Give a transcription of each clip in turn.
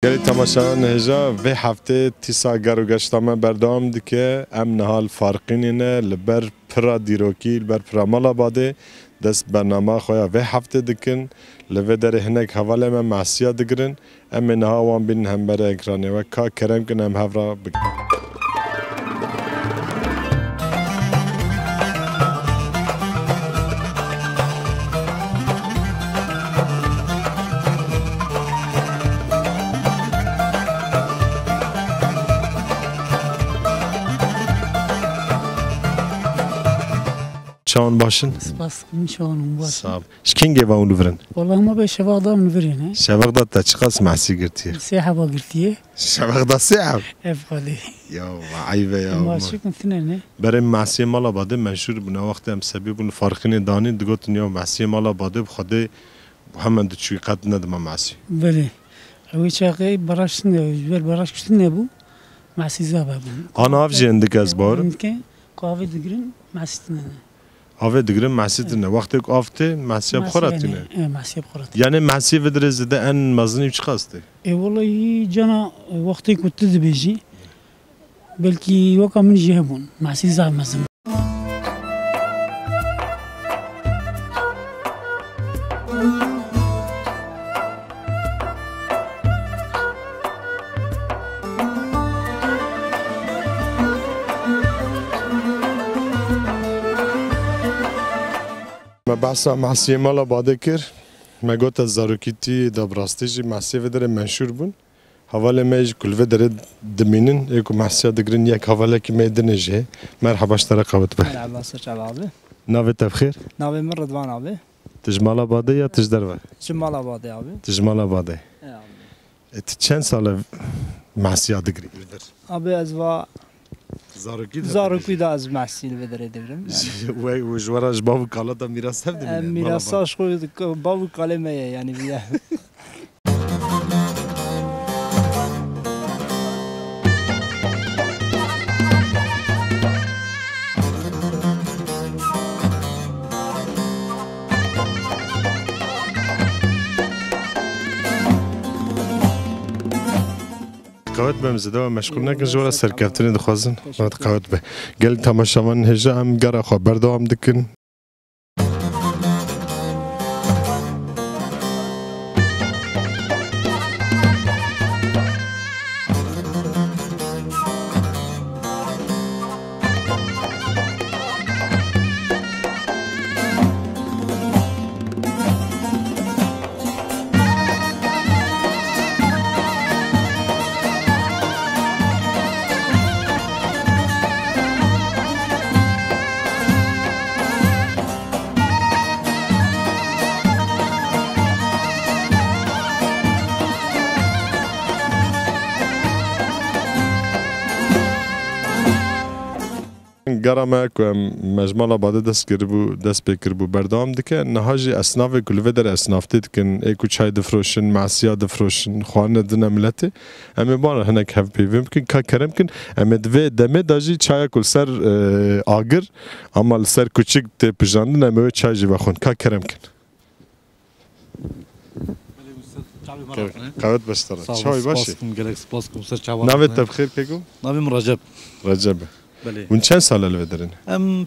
گلی تماشاان هجا و هفته تیسا گرو گشتامه بردام دکه ام نهال فارقینینه لبر پرا دیروکی لبر پرا مالا باده دست برنامه خویا و هفته دکن لبه در هنگ حواله من معصیه دگرن ام نها وان بین هم بر اکرانه و که کرم کن هم هفرا بگن شان باشن سپاس شانم باش صاحب شکینگه و اون ورن والله ما به شفاق دام نفرين شبق دا تشخص معسي قرتيه سياحة قلتيه شبق دا ساعة افقالي يا عيبة يا ما شكون اثنين برای معصیه مالا باده مشهور بنا وقت هم سبب بون فارقین دانی دگوتن یا معصیه مالا باده بخوده همه دچوی قد ندم معصیه بله اوی چاقی براش نه براش کشتن نبود معصیه زابه بود آن آف جندک از بار که قاوی دگرن معصیه نه آوه دگرم معصیه نه وقتی که آفته معصیه بخورد نه معصیه بخورد یعنی معصیه ودره زده ان مزنی چی خاسته والله جانا وقتی کت دبیجی بلکی وقت من جهبون معصیه زاب مزن ما بحثا معصیه مالا باده کر ما گوت از زاروکیتی دابراستیجی معصیه ودره منشور بون حواله میج کل ودره دمینن یکو معصیه دگرن یک حواله کی میدنه جه مرحبا اشترا قوت به مرحبا سرچاب عابی ناوی تبخیر ناوی من رضوان عابی تجمال آباده یا تجدروا جمال آبادی عابی تجمال آباده ات چند سال معصیه دگری عابی از و زاروکی دا از محسیل بدره دیرم و جوارش بابو کالا دا میراث هفته میراثاش خود بابو کلمه یعنی بیه قوت به مزده و مشغول نکن جوار سرکفتنی دخوازن قوت به گل تماشاوان هجا هم گره خواه بردوام دکن گرامه که مجموعه باده دست بکر بو بردام دکه نهاجی اسناف کلوه در اسنافتی دکن ایکو چای دفروشن معصیه دفروشن خوانه دنه ملته امی بانه هنک هف پیویم کن که کرم کن امی دوی دمه داجی چای کل سر آگر اما سر کچک تی پجاندن امی چای جی بخون که کرم کن قوت بستره چای باشی نوی تبخیر که گو؟ نویم رجب بله. اون چند ساله لو دارن؟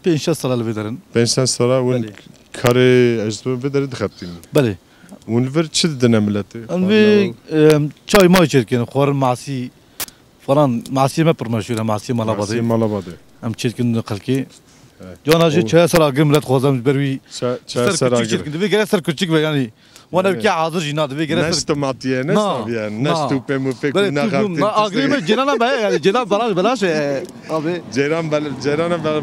5 سال لو دارن. 5 ساله اون کار اجتماعی بدارید خطیم. بله. اون ور چه دنیا ملته؟ اون چای مای چرکن خور معصی فلان معصی ما پرمشوره معصی مالا باده. معصی مالا باده. ام چرکن خلکی. جان آجی چه سر آگم ملت خوازم بروی. چه سر آگم. چرکن دوی گره سر کچک بیانی. وانا بکی حاضر جینا دوی گره سر. نشتو ماتیه نشتویان نشتو مفک نخرتی. آگریم جنان به جنان بلاشه آبی. جیران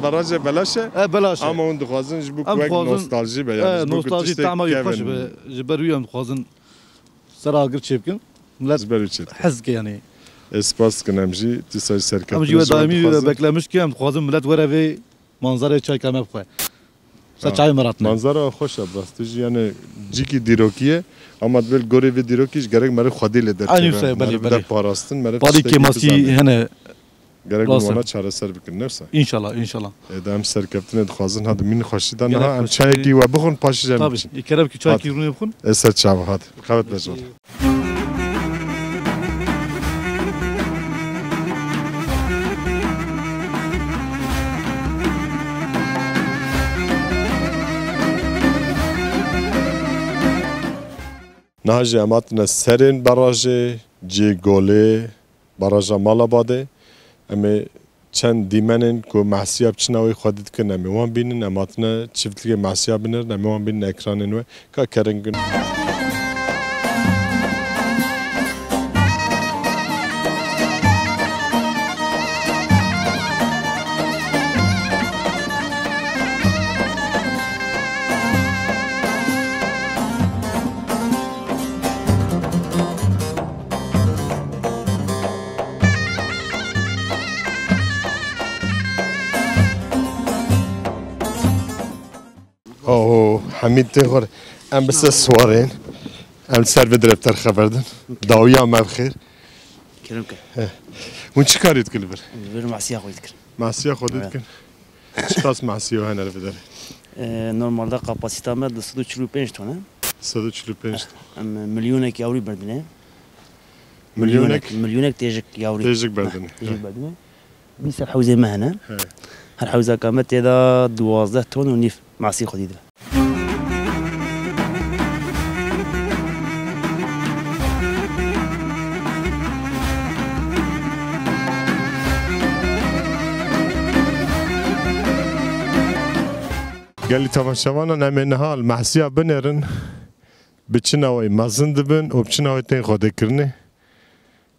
براج بلاشه. بلاشه. اما اون دخوازن جبو کوک نوستالژی بیان. نوستالژی تمام یفش به بروی هم دخوازن سر آگر چیپکن. ملت بروی چیپ. حزق یعنی. اسپاس کنم جی تیسای سرکت. ام جیو دائمی بکلمش که ام دخوازن ملت وره وی منظره چای کامل بخواه. سچای مرات نه. منظره خوشه باستیج یعنی جیکی دیروکیه اما دل گوری و دیروکیش گرگ مره خودی لدر. آنیسه بله بله. پاراستن مره. پاری که ماسی هنه. گرگ مانا چاره سر بکن نفسه. انشالله. ادام سر کفتن دخوازن هاد مین خوشیدن ها ام چای کی و بخون پاشی جم. طبعا. یکرم کی چای کی رو بخون. اسد چاو هاد. خوات بجور. نهاجی اماتنا سرین براجه جی گوله براجه مالاباده اما چند دیمنن که محسیاب چناوی خودت کن اما وان بینن اماتنا چفتلی محسیاب بینن اما وان بینن اکرانن و که کرنگن حمید تغور ام بس سوارين ام سر بدربتر خبردن داوية ما بخير كرمك وين شكاري تقول بر بر معسية خويت كر معسية خودت كن شتاس معسية هنا الفدر نورمال دا قاباسيتا ما 145 تونه 145 ام مليونك يوري بردنه مليونك تيجك يوري تيجك بردنه تيجك بردنه بيس الحوزة ما هنا هالحوزة كامت هذا 12 تون ونيف معسية خديده قال لي تماشاوانا نعمل نهال محسيا بنرن بتشناوي مازن دبن وبتشناوي تين خود كرني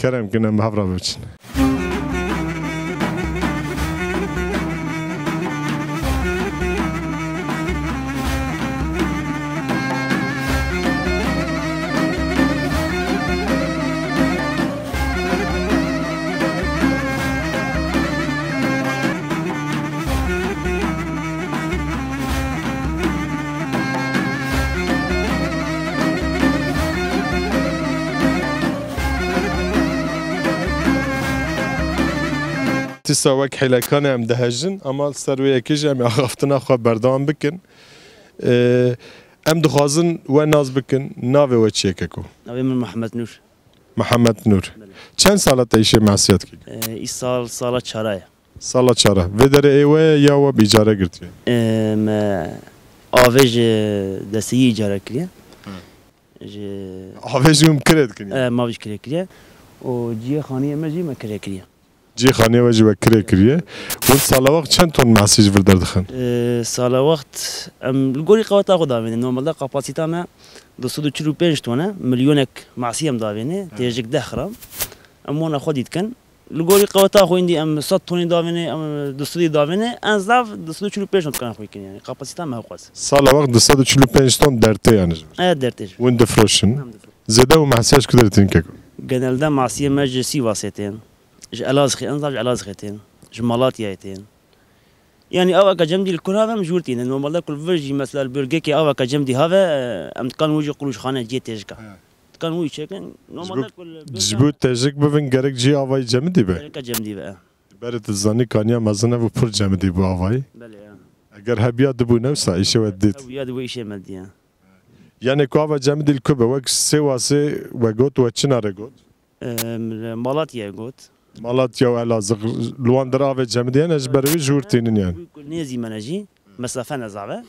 كرم كنا مهبرة بتشن تسا وك حيلكان ام دهجن اما سروي كيج ام اخفتنا خو بردام بكن ام دخازن و ناز بكن ناوي و تشيككو ناوي من محمد نور چند ساله تيشه معصيت کی ای سال چهاره ساله چهاره و در ایوه یا و بیجاره گرتی ما آویج دستی اجاره کریه آویج هم کرد کنی ما بیش کریه و جیه خانی ما جی ما کریه جی خانه و جی بکره کریه و سال وقت چند تون مسیج وردار دخن سال وقت الگوری قوت آخو داوینه نورمال دا قاپاسیتا ما 245 تونه مليونك معصيم داوینه تیجک دخرم امونا خودید کن الگوری قوت آخو اندی ام 100 تونی داوینه ام 200 داوینه انزلاف 245 تون کن خوی کنی یعنی قاپاسیتا ما قاس سال وقت 245 تون درته یعنی درته وند فروشن زده و محسیج کدرتین که جنال دا معصيم مجلسي واسطين جلازخي انظر جلازختين جمالاتيتين يعني أوقات جمدي الكل هذا مجورتين إنه والله كل فرجي مثلا البرجيكي أوقات جمدي هذا أم كان ويجي قروش خانة جيت تجكا كان ويجي شكل نورمال كل جبوت تجك بفن جرك جي أواي جمدي بقى جمدي بقى برد الزاني كانيا مزنا وبر جمدي بو أواي بله أجر هبيات دبو نفسه إيش وديت هبيات وإيش مديا يعني كوا جمدي الكوبا وقت سواسي وقوت وتشنا رقوت مالاتيا قوت مالاتيا وعلازق لواندرا و جمديان اجبروي جورتين يعني نيزي مناجي مسافه نزعبه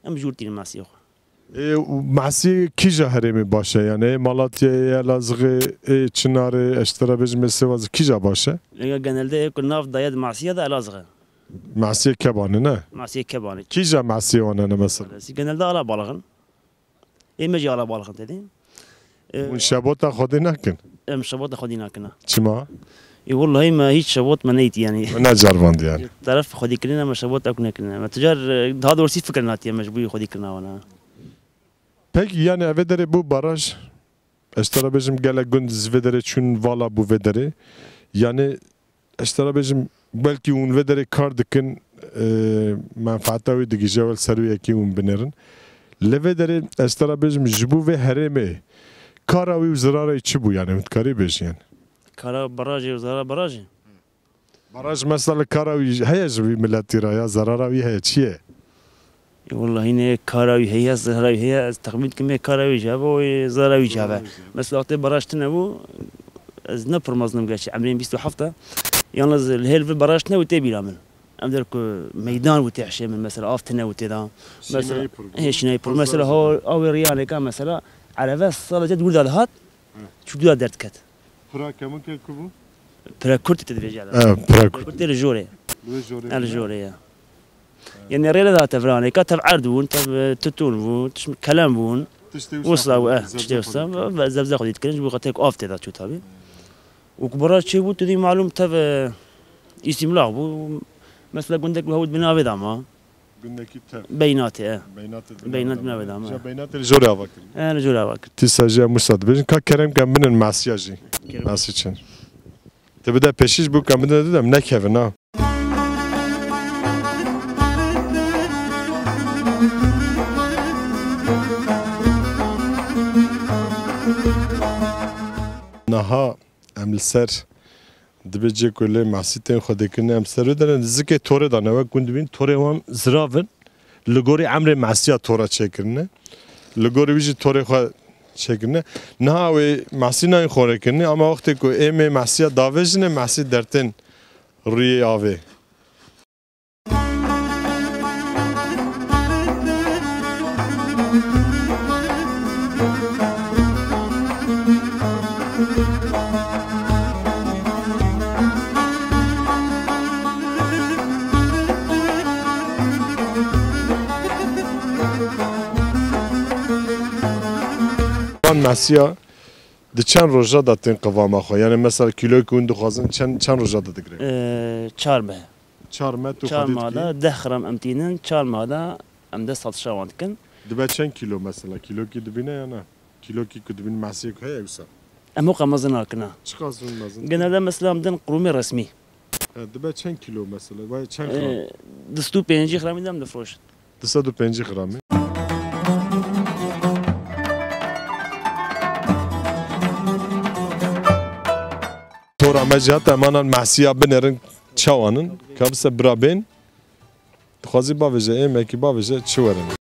ام جورتين ماسيو معسي كي جهرمي باشا يعني مالاتيا لازق چنار اشترا بج مسواز كي جا باشا لقى جنالده كل ناف دايد معسيه ده لازقه معسي كبانه نه معسيه كبانه كي جا معسي وانا مثلا جنالده على بالغن مجي على بالغن تدين ون شبوتا خودي نكن ام شبوت خودي ناكنا چما والله ما هيك شبوت منيت يعني انا جربان يعني تعرف خودي كلنا ما شبوت اكنا كلنا ما تجار هذا ورسي فكرناتي مجبوري خودي كلنا وانا Peki yani evedere bu baraj eştara bejim gele gund zvedere çün vala bu vedere yani eştara bejim belki un vedere kar dikin menfaata ve digijavel serviye ki un binerin levedere eştara bejim jibu ve hereme kara ve zarara içi bu yani mutkari bej yani kara barajı ve zarara barajı baraj mesela kara ve heyez bir milletira ya zarara ve heye çiye والله هنا كاراوي هي زهراوي هي تقريبا كمية كاراوي جابه وزهراوي جابه مثلا وقت براجتنا بو از نفرمزنم قاش عاملين بيستو حفطة يالنز الهيل في براجتنا وتبي رامن أمدرك ميدان وتعشى من مثلا آفتنا وتدا مثلا هي شنايبر مثلا هو أو ريالي كان مثلا عربه سال جد ولد هات شو دو درت كت Pıra kemin ki kubu? برا كرت تدفع على Pıra كرت الجوري kurdu. الجوري يعني ريلا ذات فراني كتب عردون تب تتون بون كلام بون وصلوا تشتي وصلوا زبزة خديت كلش بقتك أفت ذات شو تابي وكبرات شيء بو تدي معلوم تب استملاع بو مثلا قندك بهود بنا بداما Gündeki ter. بيناتي Beynat بنا بداما Beynat الجوري avakir. أنا جورا واكر Tisaja Musad. Bejin ka kerem kambinin masiyajı. Nasıl için? Tabi de peşiş bu kambinin dedim ne kevin ha. Naha emlser dibece kule masiten xodekine emser ödenen zike tore da neva kundubin tore wan zravin ligori amre masiya tora çekirne ligori biji tore xo çekirne naha ve masina xorekirne ama vakti ko eme masiya davejine masi derten riye ave Masiya di çend roja da tên qivama xwe yani mesela kilo kun dixwazin çend roja da digre çarbe 4 met tu çarmada dehram emtinin çarmada em de satışa vantkin dibe çend kilo mesela kilo ki dibine yana kilo ki dibin masiya heye yoksa em hoqa mazın akına çıkasın mazın genelde mesela emden qurumi resmi dibe çend kilo mesela vay çend gram دستو پنجی خرامی دم دفروش 205 gramı Tora mecat emanan masiya binerin çawanın kabse braben dixwazi baveje emekî baveje çi werin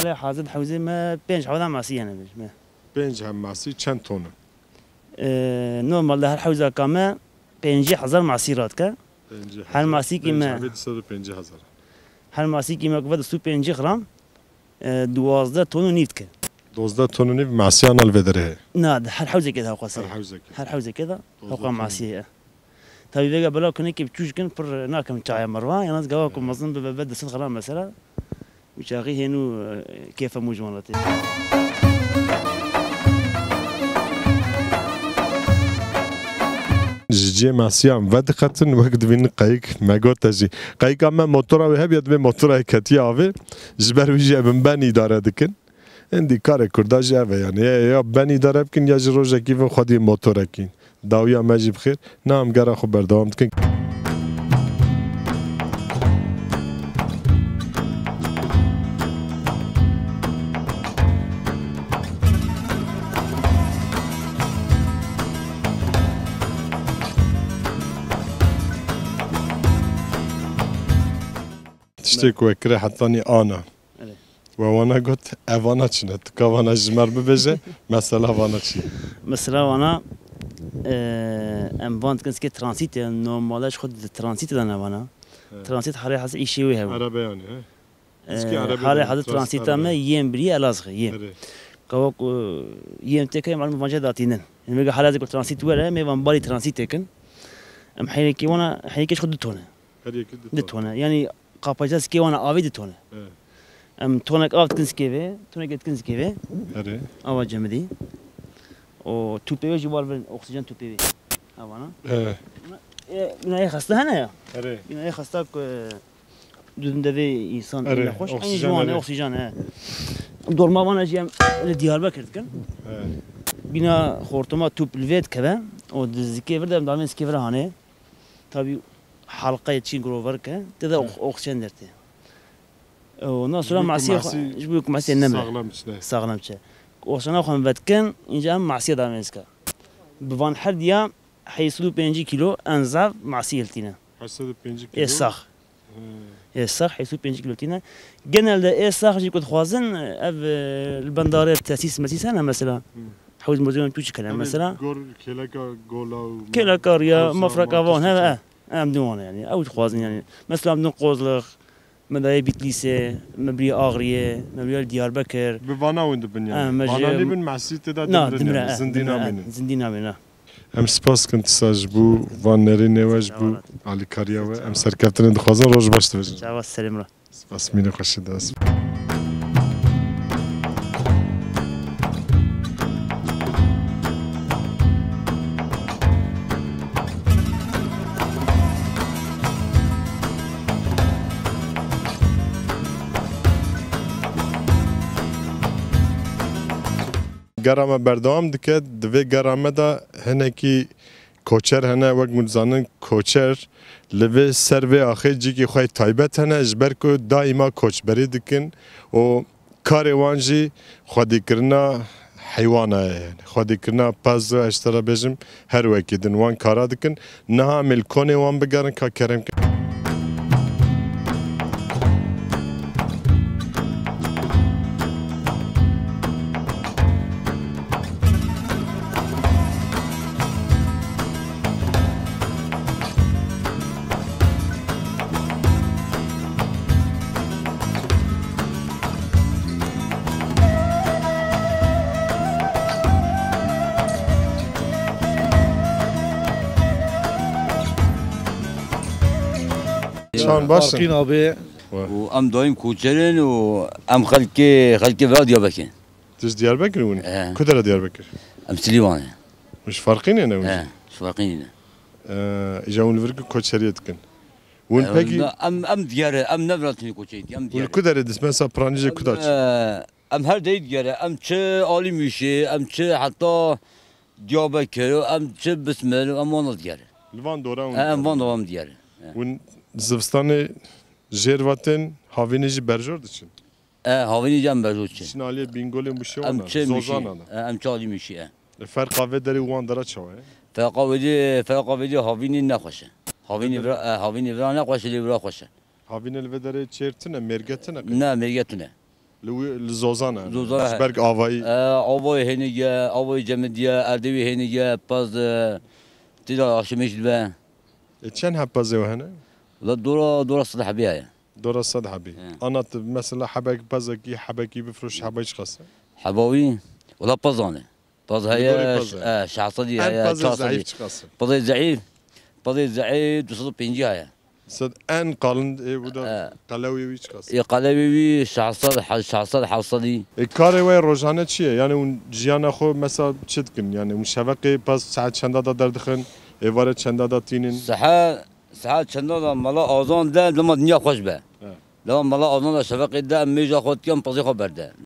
حاله حاضر حوزه ما پنج حوزه ماسیه نمیش ما 5 hem masi çend tonu نورمال ده هر حوزه کامه پنجی هزار ماسی رات که هر ماسی کی ما 250,000 هر ماسی کی ما قبل دستو پنجی خرام 12 تون نیت که 12 tonu ne masiya nal vedere نه ده هر حوزه كده قصه havzek هر حوزه كده فوق ماسيه طيب بقى بلا كنا كيف تشوش كن بر ناكم تاع مروه يعني قواكم مظن ببدا سن خرام مثلا وشاغي هنو كيف مجملتي جي ماسيام ودقتن وقت بين قايك ما قلت جي قايك اما موتورا وهب يد موتورا كتي افي جبر ويجي بن اداره دكن عندي كار كرداج يعني يا بن اداره بكن يا جروجا كيف خدي موتورا كين داويا ما جي بخير نعم قرا خبر دوام دكن تشتكي وكره حطاني انا وانا قلت اوانا شنت كوانا جمر ببجه مثلا وانا شي مثلا وانا ام باند كنسكي ترانسيت نورمالاش خد ترانسيت انا وانا ترانسيت حالي حاس اي شيء وهم عربي يعني حالي حاس ترانسيت ما يم بري الازغ يم كوك يم تكي معلومه فانجداتينن يعني حالي زي ترانسيت ولا مي فان بالي ترانسيت كن ام حينكي وانا حينكيش خد تونه دتونه يعني قاپاجاس کی وانا آوی دتونه ام تونک آفت کنسکیوه تونک ات کنسکیوه آوا جمدی و توپیوه جوال بن اکسیژن توپیوه آوانا اینا ای خسته هنه یا اینا ای خسته که دودن دوی انسان اینا خوش این جوان اکسیژن دورما وانا جیم دیار بکرد کن بینا خورتما توپ الوید که و دزکی وردم دامن سکیوه هانه تابی حلقه چین گروور که تدا اکسیژن درته و نصرا معصيه جبوك معصيه نمره ساغلام چنه ساغلام چه وصلنا خم بدكن اینجا هم معصيه دامنسكا بوان حد يا حيصلوا 5 كيلو انزاف معصيه لتينا 85 اي kilo. صاخ اي صاخ حيصلوا 5 كيلو تينا جنال اي صاخ جي كنت خوازن اف البندارات تاسيس مسيسانا مثلا حوز مزيون توش كلام مثلا گور کلکا گولا كلا كاريا حوزة مفرقه فون ماركس هذا ام دون يعني او خوازن يعني مثلا بدون قوزلخ مداي بيتليسه مبري اغريه مبري ديار بكر بوانا وند بنیا مجه- وانا لیبن معسیت دا نا دمرن دمرا زندینا منن زندينا منا ام سپاس کن تساج بو وان نری نواج بو علی کاریا و ام سرکفتن دخوازن روز باشته بجن شاوا السلام را سپاس مینه خوش دست گرامه بردام دکه دوی گرامه دا هنه کی کوچر هنه وقت مزانن کوچر لوی سر و آخر جی کی خواهی تایبت هنه اجبر کو دائما کوچبری دکن و کار وانجی خودی کرنا حیوانه خودی کرنا پز و اشترا بجم هر وکی دن وان کارا دکن نه ملکونه وان بگرن که کرم کن شان باشن فارقين ابي وام دايم كوتشرين وام خلكي فاديو بكين تش Diyarbakır mı? He. Kudara Diyarbakır. ام سليوان مش فارقين يعني وش؟ اه شواقين جاون الفرق كوتشريت كن. وين peki ام ديار ام نبرتني كوتشيت ام ديار والكدرة دس مثلا برانجي كداش. ام هر دي ديار ام تش عالي مشي ام تش حتى ديابكر ام تش بسمل ام وانا ديار Lvan dora ام وانا ام ديار وين زفستانı جيرواتن هاوينيجي برجورد için. هاويني جنب بجوتش Şimdi aliye bingolin bu şey ام ona. تش مشي Zozan ana. ام تش عالي مشي Fer kahve deri uan dara çava. فقاودي هاويني نخوشه هاويني برا نخوشه لي برا خوشه Havinel ve deri çertine mergetine. نا ميرجتنا Zozan ana. Zozan. Berk avayı. آوای هنگه آوای جمدیه اردوی هنگه پس تیلا آشمیش به Çen hepazı o hene. ولا دورا صدح بيها Dora sad habi. Anlat mesela habek pazaki habeki bifroş habek khasa. حباوي ولا بازانه باز هي يقولي باز. شعصدي En هي pazı شعصدي zayıf çıkası. باز زعيف باز زعيف تصد بينجي هي Sad en kalın bu da kalavi çıkası. قلبي شعصد حصدي کار وی روزانه چیه یعنی اون جیان خو مثلا چت کن یعنی اون شبکه پس ساعت چند دا دردخن ایواره چند دا تینین ساعات چندان ملا آزان ده لما دنیا خوش به لما ملا آزان شفقه ده میجا خود کم پازی خو برده